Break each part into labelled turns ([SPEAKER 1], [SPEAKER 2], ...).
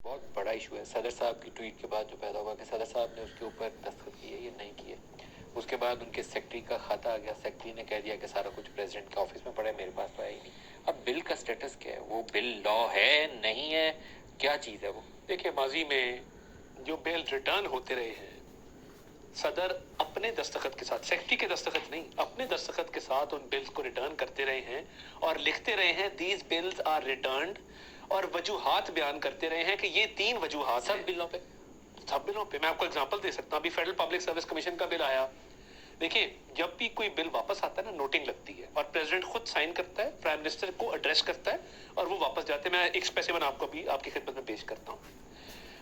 [SPEAKER 1] بہت بڑا ایشو ہے. صدر صاحب کی ٹویٹ کے بعد جو پیدا ہوا کہ صدر صاحب نے اس کے اوپر دستخط کیے یا نہیں کیے, اس کے بعد ان کے سیکٹری کا خط آ گیا, سیکٹری نے کہہ دیا کہ سارا کچھ پریزیڈنٹ کے آفس میں پڑا ہے, میرے پاس تو آیا ہی نہیں. اب بل کا سٹیٹس کیا ہے؟ وہ بل لا ہے نہیں ہے, کیا چیز ہے وہ؟
[SPEAKER 2] دیکھیں, ماضی میں جو بل ریٹرن ہوتے رہے ہیں, صدر اپنے دستخط کے ساتھ, سیکٹری کے دستخط نہیں, اپنے دستخط کے ساتھ ان بلز کو ریٹرن کرتے رہے ہیں اور لکھتے رہے ہیں دیز بلز آر ریٹرنڈ, اور وجوہات بیان کرتے رہے ہیں کہ یہ 3 وجوہات
[SPEAKER 1] سب بلوں پہ,
[SPEAKER 2] سب بلوں پہ. میں آپ کو اگزامپل دے سکتا ہوں. ابھی فیڈرل پبلک سروس کمیشن کا بل آیا. دیکھیں, جب بھی کوئی بل واپس آتا ہے نا, نوٹنگ لگتی ہے اور پریزیڈنٹ خود سائن کرتا ہے, پرائم منسٹر کو ایڈریس کرتا ہے اور وہ واپس جاتے ہیں. میں ایک اسپیسیمن آپ کو بھی آپ کی خدمت میں پیش کرتا ہوں.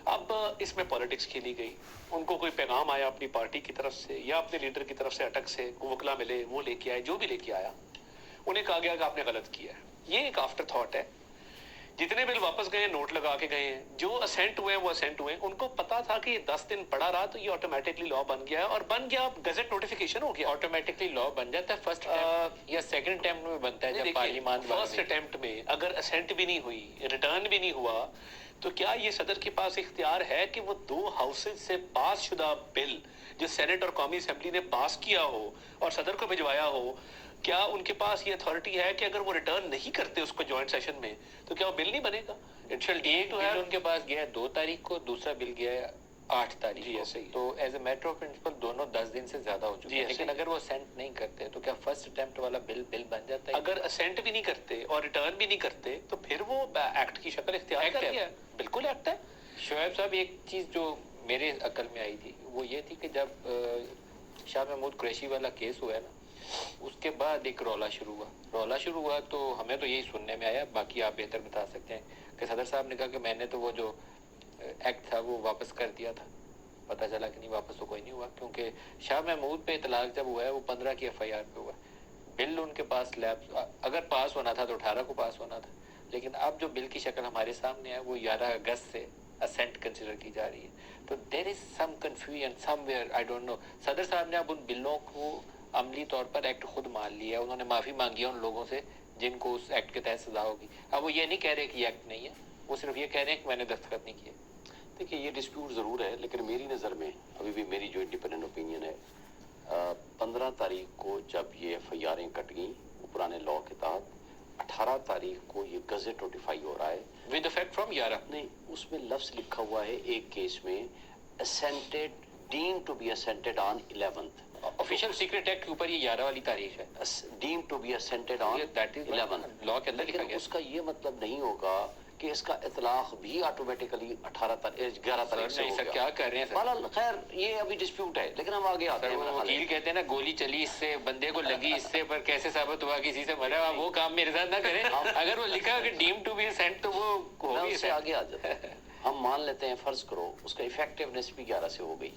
[SPEAKER 2] اب اس میں پالیٹکس کھیلی گئی, ان کو کوئی پیغام آیا اپنی پارٹی کی طرف سے یا اپنے لیڈر کی طرف سے, اٹک سے وکلا ملے, وہ لے کے آئے, جو بھی لے کے آیا, انہیں کہا گیا کہ آپ نے غلط کیا ہے. یہ ایک آفٹر تھاٹ ہے. جتنے بل واپس گئے نوٹ لگا کے گئے ہیں, جو اسینٹ ہوئے وہ اسینٹ ہوئے. ان کو پتا تھا کہ یہ 10 دن پڑا رہا تو یہ آٹومیٹکلی لا بن گیا ہے, اور بن گیا, گزٹ نوٹیفیکیشن ہو گیا,
[SPEAKER 1] آٹومیٹکلی لا بن جاتا ہے. فرسٹ یا سیکنڈ اٹیمپٹ میں بنتا ہے جب پارلیمان
[SPEAKER 2] فرسٹ اٹیمپٹ میں اگر اسینٹ بھی نہیں ہوئی, ریٹرن بھی نہیں ہوا, تو کیا یہ صدر کے پاس اختیار ہے کہ وہ 2 ہاؤسز سے پاس شدہ بل جو سینٹ اور قومی اسمبلی نے پاس کیا ہو اور صدر کو بھجوایا ہو, کیا ان کے پاس یہ اتھارٹی ہے کہ اگر وہ ریٹرن نہیں کرتے اس کو جوائنٹ سیشن میں تو کیا وہ بل نہیں بنے گا؟
[SPEAKER 1] ایک بل ان کے پاس گیا ہے 2 تاریخ کو, دوسرا بل گیا ہے 8 تاریخ
[SPEAKER 2] جی
[SPEAKER 1] کو.
[SPEAKER 2] ایسے ہی.
[SPEAKER 1] تو as a matter of principle دونوں 10 دن سے زیادہ ہو چکے ہیں, لیکن اگر وہ اسینٹ نہیں کرتے تو کیا فرسٹ اٹیمپٹ والا بل بن جاتا ہے؟
[SPEAKER 2] اگر اسینٹ بھی نہیں کرتے اور ریٹرن بھی نہیں کرتے تو پھر وہ ایکٹ کی شکل اختیار کر لیا. بالکل ایکٹ ہے.
[SPEAKER 1] شعیب صاحب, ایک چیز جو میرے عقل میں آئی تھی وہ یہ تھی کہ جب شاہ محمود قریشی والا کیس ہوا ہے نا, اس کے بعد ایک رولا شروع ہوا تو ہمیں تو یہی سننے میں آیا, باقی آپ بہتر بتا سکتے ہیں, کہ صدر صاحب نے کہا کہ میں نے تو وہ جو ایکٹ تھا وہ واپس کر دیا تھا. پتہ چلا کہ نہیں, واپس تو کوئی نہیں ہوا, کیونکہ شاہ محمود پہ اطلاق جب ہوا ہے وہ 15 کی ایف آئی آر پہ ہوا ہے. بل ان کے پاس لیب, اگر پاس ہونا تھا تو 18 کو پاس ہونا تھا, لیکن اب جو بل کی شکل ہمارے سامنے ہے وہ 11 اگست سے اسینٹ کنسیڈر کی جا رہی ہے. تو there is some confusion somewhere, I don't know. صدر صاحب نے اب ان بلوں کو عملی طور پر ایکٹ خود مان لیا, انہوں نے معافی مانگی ہے ان لوگوں سے جن کو اس ایکٹ کے تحت سزا ہوگی. اب وہ یہ نہیں کہہ رہے کہ یہ ایکٹ نہیں ہے, وہ صرف یہ کہہ رہے ہیں کہ میں نے دستخط نہیں کیے.
[SPEAKER 3] دیکھیے, یہ ڈسپیوٹ ضرور ہے, لیکن میری نظر میں ابھی بھی میری جو انڈیپینڈنٹ اوپینین ہے, 15 تاریخ کو جب یہ ایف آئی آریں کٹ گئیں پرانے لا کے تحت, 18 تاریخ کو یہ گزٹ نوٹیفائی ہو رہا ہے
[SPEAKER 2] ود افیکٹ فرام 11.
[SPEAKER 3] نہیں, اس میں لفظ لکھا ہوا ہے ایک کیس میں, assented deemed to be assented on 11th.
[SPEAKER 2] Official secret act کے اوپر یہ 11 والی تاریخ ہے,
[SPEAKER 3] deemed to be assented on
[SPEAKER 2] that is
[SPEAKER 3] 11th.
[SPEAKER 2] لا کے اندر لکھا
[SPEAKER 3] لیکن
[SPEAKER 2] گیا.
[SPEAKER 3] اس کا یہ مطلب نہیں ہوگا کہ اس کا اطلاق بھی آٹومیٹیکلی 11 تاریخ سے
[SPEAKER 1] نہیں
[SPEAKER 3] ہو
[SPEAKER 1] سر,
[SPEAKER 3] گیا.
[SPEAKER 1] کیا کر رہے ہیں سر؟
[SPEAKER 3] بہرحال خیر, یہ ابھی ڈسپیوٹ ہے, لیکن ہم آگے آتے ہیں. میرا خیال ہے
[SPEAKER 1] وکیل کہتے ہیں نا گولی چلی اس سے, بندے کو لگی اس سے, پر کیسے ثابت ہوا کسی سے مرا, آپ وہ کام میرے ساتھ نہ کریں. اگر وہ لکھا کہ ڈیم ٹو بی سینٹ تو وہ
[SPEAKER 3] میں
[SPEAKER 1] ہوگی
[SPEAKER 3] اس سے آگے آ جاتا ہوں. ہم مان لیتے ہیں, فرض کرو اس کا افیکٹونیس بھی 11 سے ہو گئی,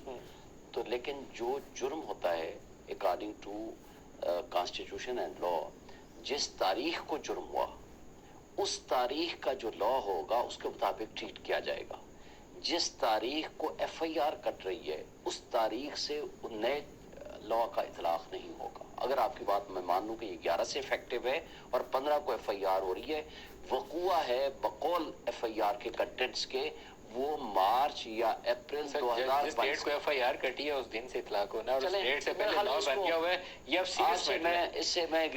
[SPEAKER 3] تو لیکن جو جرم ہوتا ہے اکارڈنگ ٹو کانسٹیٹیوشن اینڈ لا, جس تاریخ کو جرم ہوا اس تاریخ کا جو لا ہوگا اس کے مطابق ٹریٹ کیا جائے گا. جس تاریخ کو ایف آئی آر کٹ رہی ہے اس تاریخ سے نئے لا کا اطلاق نہیں ہوگا. اگر آپ کی بات میں مان لوں کہ یہ 11 سے افیکٹو ہے اور 15 کو ایف آئی آر ہو رہی ہے, وقوع ہے بقول ایف آئی آر کے کنٹینٹس کے وہ مارچ یا اپریل 2022
[SPEAKER 1] جس ڈیٹ کو ایف آئی آر کٹی ہے اس دن سے اطلاق ہونا, اور اس ڈیٹ سے پہلے لا بن گیا ہوا ہے. یہ اب سیریس میٹر ہے.
[SPEAKER 3] اس سے میں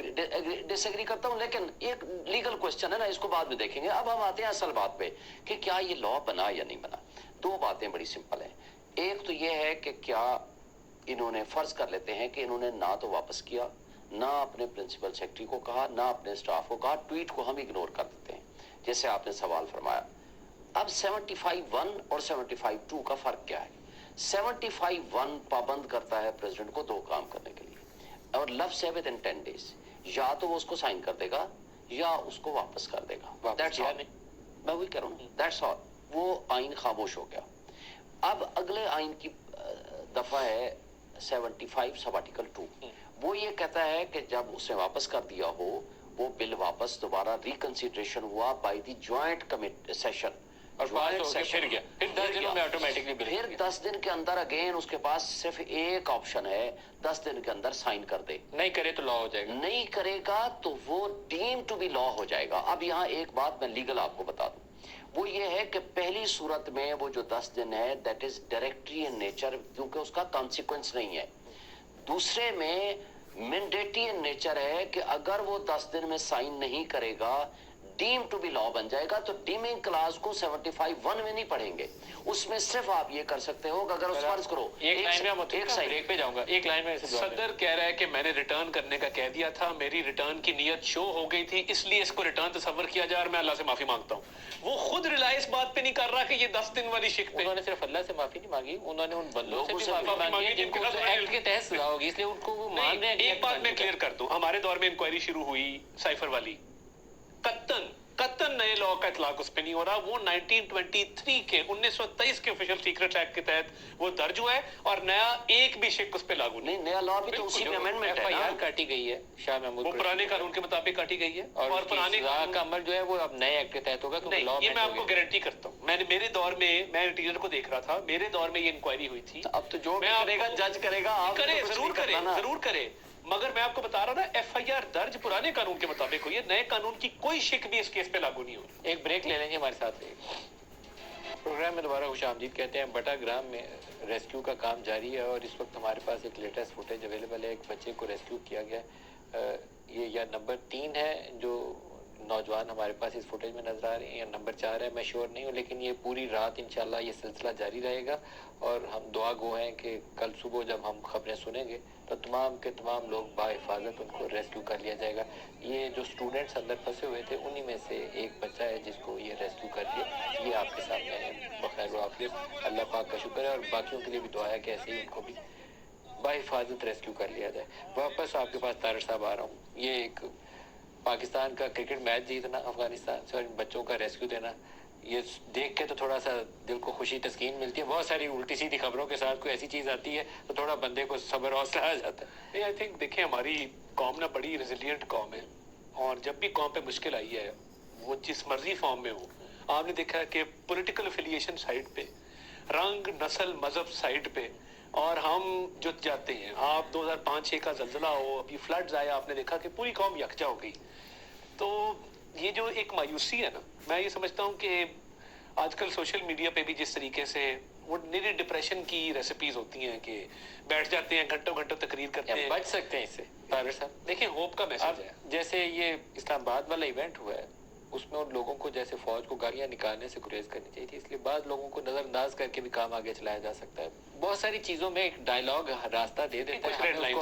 [SPEAKER 3] ڈس ایگری کرتا ہوں, لیکن ایک لیگل کوسچن ہے نا, اس کو بعد میں دیکھیں گے. اب ہم آتے ہیں اصل بات پہ کہ کیا یہ لا بنا یا نہیں بنا. 2 باتیں بڑی سمپل ہیں. ایک تو یہ ہے کہ کیا انہوں نے, فرض کر لیتے ہیں کہ انہوں نے نہ تو واپس کیا, نہ اپنے پرنسپل سیکرٹری کو کہا, نہ اپنے سٹاف کو کہا. ٹویٹ کو ہم اگنور کر دیتے ہیں جیسے آپ نے سوال فرمایا. اب 75(1) اور 75(2) کا فرق کیا ہے؟ 75(1) پابند کرتا ہے پریزیڈنٹ کو 2 کام کرنے کے لیے, اور لفظ ہے within 10 days, یا تو وہ اس کو سائن کر دے گا یا اس کو واپس کر دے گا. That's all. میں وہی کہہ رہا ہوں, that's all. وہ آئین خاموش ہو گیا. اب اگلے آئین کی دفعہ ہے 75 سب آرٹیکل 2. وہ یہ کہتا ہے کہ جب اس نے واپس کر دیا ہو وہ بل واپس دوبارہ ریکنسیڈریشن ہوا بائی دی جوائنٹ سیشن,
[SPEAKER 1] اور پاس ہو کے پھر گیا, پھر 10 دنوں میں آٹومیٹکلی بل.
[SPEAKER 3] پھر 10 دن کے اندر اگین اس کے پاس صرف ایک آپشن ہے, 10 دن کے اندر سائن کر دے.
[SPEAKER 1] نہیں کرے تو لا ہو جائے گا,
[SPEAKER 3] نہیں کرے گا تو وہ ڈیم ٹو بی لا ہو جائے گا. اب یہاں ایک بات میں لیگل آپ کو بتا دوں, وہ یہ ہے کہ پہلی صورت میں وہ جو 10 دن ہے that is directory in nature, کیونکہ اس کا کانسیکوینس نہیں ہے. دوسرے میں مینڈیٹری ان نیچر ہے کہ اگر وہ 10 دن میں سائن نہیں کرے گا ڈیم ٹو بی لا بن جائے گا. تو ڈیمنگ کلاس کو 75(1) میں نہیں پڑھیں گے, اس میں صرف آپ یہ کر سکتے ہو کہ اگر اس فرض کرو
[SPEAKER 1] ایک لائن میں
[SPEAKER 3] ایک سائن
[SPEAKER 1] بریک پہ جاؤں گا, ایک لائن میں
[SPEAKER 2] صدر کہہ رہا ہے کہ میں نے ریٹرن کرنے کا کہہ دیا تھا, میری ریٹرن کی نیت شو ہو گئی تھی, اس لیے اس کو ریٹرن تصور کیا جا, اور میں اللہ سے معافی مانگتا ہوں. وہ خود ریلائے اس بات پہ نہیں کر رہا کہ یہ 10 دن والی شک پہ.
[SPEAKER 1] انہوں نے صرف اللہ سے معافی نہیں مانگی, انہوں نے ان بندوں سے
[SPEAKER 3] لوگوں
[SPEAKER 1] بھی
[SPEAKER 3] سے
[SPEAKER 1] معافی مانگی ہے
[SPEAKER 2] جن
[SPEAKER 1] جن
[SPEAKER 2] کے
[SPEAKER 1] کو
[SPEAKER 2] ساتھ
[SPEAKER 1] ایکٹ کے تحت سزا ہوگی, اس لیے ان کو وہ مان رہے ہیں.
[SPEAKER 2] ایک بات میں کلیئر کر دوں, ہمارے دور میں انکوائری شروع ہوئی سائفر والی, قطن نئے لا کا اطلاق اس پہ نہیں ہو رہا. وہ 1923 کے 1923 کے آفیشل سیکرٹ ایکٹ کے تحت وہ درج ہوا ہے, اور نیا ایک بھی شک اس پہ لاگو نہیں.
[SPEAKER 3] نہیں, نیا لا بھی تو اسی میں امینڈمنٹ ہے
[SPEAKER 1] FIR
[SPEAKER 3] نا.
[SPEAKER 1] کاٹی گئی ہے شاہ محمود
[SPEAKER 2] وہ پرانے قانون کے مطابق کاٹی گئی ہے,
[SPEAKER 1] اور
[SPEAKER 2] پرانے
[SPEAKER 1] سزا کا عمل جو ہے وہ اب نئے ایکٹ کے تحت ہوگا.
[SPEAKER 2] نہیں, یہ میں آپ کو گارنٹی کرتا ہوں. میں نے میرے دور میں, میں انٹیریئر کو دیکھ رہا تھا, میرے دور میں یہ انکوائری ہوئی تھی.
[SPEAKER 3] اب تو جو
[SPEAKER 2] میں
[SPEAKER 3] کرے گا جج کرے گا, آپ
[SPEAKER 2] کرے,
[SPEAKER 3] تو کچھ
[SPEAKER 2] ضرور
[SPEAKER 3] نہیں
[SPEAKER 2] کرے,
[SPEAKER 3] کرنا نا.
[SPEAKER 2] ضرور کرے, مگر میں آپ کو بتا رہا نا FIR درج پرانے قانون کے مطابق ہوئی ہے, نئے قانون کی کوئی شک بھی اس کیس پہ لاگو نہیں ہو رہی.
[SPEAKER 1] ایک بریک لے لیں گے, ہمارے ساتھ رہیے. پروگرام میں دوبارہ خوش آمدید کہتے ہیں. بٹا گرام میں ریسکیو کا کام جاری ہے, اور اس وقت ہمارے پاس ایک لیٹسٹ فوٹیج اویلیبل ہے. ایک بچے کو ریسکیو کیا گیا ہے, یہ یا نمبر 3 ہے جو نوجوان ہمارے پاس اس فوٹیج میں نظر آ رہے ہیں, یا نمبر 4 ہے, میں شیور نہیں ہوں. لیکن یہ پوری رات انشاءاللہ یہ سلسلہ جاری رہے گا, اور ہم دعا گو ہیں کہ کل صبح جب ہم خبریں سنیں گے تو تمام کے تمام لوگ باحفاظت ان کو ریسکیو کر لیا جائے گا. یہ جو اسٹوڈنٹس اندر پھنسے ہوئے تھے انہی میں سے ایک بچہ ہے جس کو یہ ریسکیو کر لیا. یہ آپ کے سامنے ہے بخیر و عافیت. اللہ پاک کا شکر ہے, اور باقیوں کے لیے بھی دعا ہے کہ ایسے ہی ان کو بھی باحفاظت ریسکیو کر لیا جائے. واپس آپ کے پاس طارق صاحب آ رہا ہوں. یہ ایک پاکستان کا کرکٹ میچ جیتنا افغانستان سے اور ان بچوں کا ریسکیو دینا, یہ دیکھ کے تو تھوڑا سا دل کو خوشی تسکین ملتی ہے. بہت ساری الٹی سیدھی خبروں کے ساتھ کوئی ایسی چیز آتی ہے تو تھوڑا بندے کو صبر حوصلہ آ جاتا ہے.
[SPEAKER 2] آئی تھنک دیکھیں, ہماری قوم نا بڑی ریزیلینٹ قوم ہے, اور جب بھی قوم پہ مشکل آئی ہے وہ جس مرضی فارم میں ہو, آپ نے دیکھا ہے کہ پولیٹیکل افیلیشن سائڈ پہ, رنگ نسل مذہب سائڈ پہ, اور ہم جت جاتے ہیں. آپ 2005-6 کا زلزلہ ہو, ابھی فلڈز آیا, آپ نے دیکھا کہ پوری قوم یکجا ہو گئی. تو یہ جو ایک مایوسی ہے نا, میں یہ سمجھتا ہوں کہ آج کل سوشل میڈیا پہ بھی جس طریقے سے وہ نری ڈپریشن کی ریسیپیز ہوتی ہیں کہ بیٹھ جاتے ہیں گھنٹوں گھنٹوں تقریر کرتے ہیں.
[SPEAKER 1] بچ سکتے ہیں اس سے طارق صاحب.
[SPEAKER 2] دیکھیں, ہوپ کا میسج ہے.
[SPEAKER 1] جیسے یہ اسلام آباد والا ایونٹ ہوا ہے, اس میں ان لوگوں کو جیسے فوج کو گاڑیاں نکالنے سے گریز کرنی چاہیے تھی, اس لیے بعض لوگوں کو نظر انداز کر کے بھی کام آگے چلایا جا سکتا ہے. بہت ساری چیزوں میں ایک ڈائلاگ راستہ دے دیتا ہے,
[SPEAKER 2] ریڈ لائن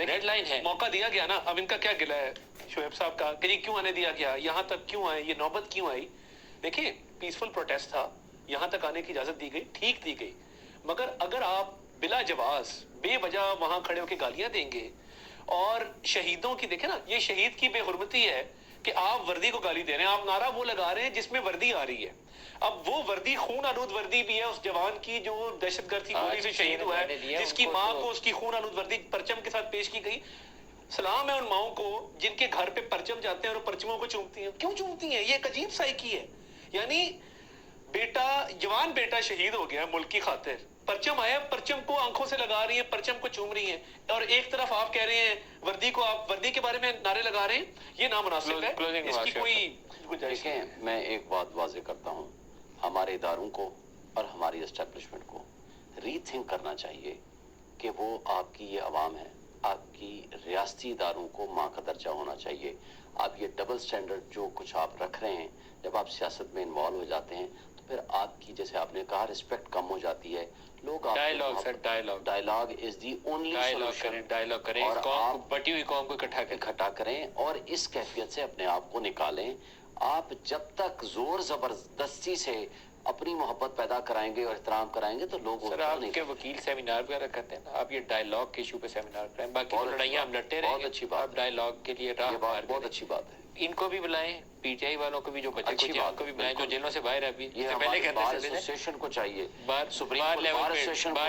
[SPEAKER 1] ریڈ لائن ہے.
[SPEAKER 2] موقع دیا گیا نا, اب ان کا کیا گلا ہے شعیب صاحب کا کہ یہ کیوں آنے دیا گیا, یہاں تک کیوں آئے, یہ نوبت کیوں آئی. دیکھیں, پیسفل پروٹیسٹ تھا, یہاں تک آنے کی اجازت دی گئی, ٹھیک دی گئی, مگر اگر آپ بلا جواز بے وجہ وہاں کھڑے ہو کے گالیاں دیں گے, اور شہیدوں کی دیکھیں نا, یہ شہید کی بے حرمتی ہے کہ آپ وردی کو گالی دے رہے ہیں. آپ نعرہ وہ لگا رہے ہیں جس میں وردی آ رہی ہے. اب وہ وردی خون آلود وردی بھی ہے اس جوان کی جو دہشت گرد کی گولی سے شہید ہوا ہے, جس کی ماں کو اس کی خون آلود وردی پرچم کے ساتھ پیش کی گئی. سلام ہے ان ماؤں کو جن کے گھر پہ پرچم جاتے ہیں اور پرچموں کو چومتی ہیں. کیوں چومتی ہیں؟ یہ ایک عجیب سائیکی ہے. یعنی بیٹا, جوان بیٹا شہید ہو گیا ملک کی خاطر, پرچم آیا, پرچم کو آنکھوں سے لگا رہی ہیں, پرچم کو چوم رہی ہیں, اور ایک طرف آپ کہہ رہے ہیں وردی کو, آپ وردی کے بارے میں نعرے لگا رہے ہیں. یہ نامناسب ہے, اس کی کوئی گنجائش نہیں.
[SPEAKER 3] دیکھیں, میں ایک بات واضح کرتا ہوں, ہمارے اداروں کو اور ہماری اسٹیبلشمنٹ کو ری تھنک کرنا چاہیے کہ وہ آپ کی یہ عوام ہے, آپ کی ریاستی اداروں کو ماں کا درجہ ہونا چاہیے. آپ یہ ڈبل سٹینڈرڈ جو کچھ آپ رکھ رہے ہیں, جب آپ سیاست میں انوالو ہو جاتے ہیں تو پھر آپ کی, جیسے آپ نے کہا, رسپیکٹ کم ہو جاتی ہے. لوگ dialogue is the only solution.
[SPEAKER 1] Dialogue کریں,
[SPEAKER 3] اور
[SPEAKER 1] قوم کو, بٹی ہوئی قوم کو
[SPEAKER 3] اکٹھا کریں اور اس کیفیت سے اپنے آپ کو نکالیں. آپ جب تک زور زبردستی سے اپنی محبت پیدا کرائیں گے اور احترام کرائیں گے تو لوگ
[SPEAKER 1] سر, آپ کے وکیل سیمینار وغیرہ کرتے ہیں نا, آپ یہ ڈائلاگ کے ایشو پہ سیمینار کریں. باقی لڑائیاں ہم لڑتے رہیں.
[SPEAKER 3] بہت اچھی بات,
[SPEAKER 1] ڈائلاگ کے لیے
[SPEAKER 3] بہت اچھی بات ہے.
[SPEAKER 1] ان کو بھی بلائیں, پی ٹی آئی والوں کو بھی, جو بچے کو بھی بلائیں, جو جیلوں سے باہر ابھی
[SPEAKER 3] یہ
[SPEAKER 1] پہلے
[SPEAKER 3] بار ایسوسیشن کو چاہیے,
[SPEAKER 1] بار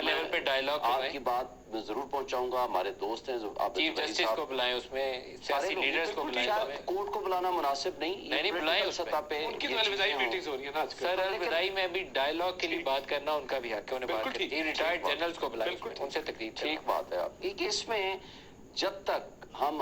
[SPEAKER 1] لیول پہ ڈائلاگ.
[SPEAKER 3] آپ کی بات میں ضرور پہنچاؤں گا. ہمارے دوست ہیں
[SPEAKER 1] چیف جسٹس کو بلائیں, اس میں سیاسی لیڈرز کو بلائیں.
[SPEAKER 3] کورٹ کو بلانا مناسب نہیں
[SPEAKER 1] بلائیں,
[SPEAKER 3] سطح پہ
[SPEAKER 2] ان کی الوداعی میٹنگز ہو رہی ہیں نا آج کل.
[SPEAKER 1] سر, الوداعی میں بھی ڈائلاگ کے لیے بات کرنا ان کا بھی حق ہے, انہیں بات کریں. ریٹائرڈ جنرلز کو بلائیں, ان سے تقریر.
[SPEAKER 3] ٹھیک بات ہے آپ کی, کہ اس میں جب تک ہم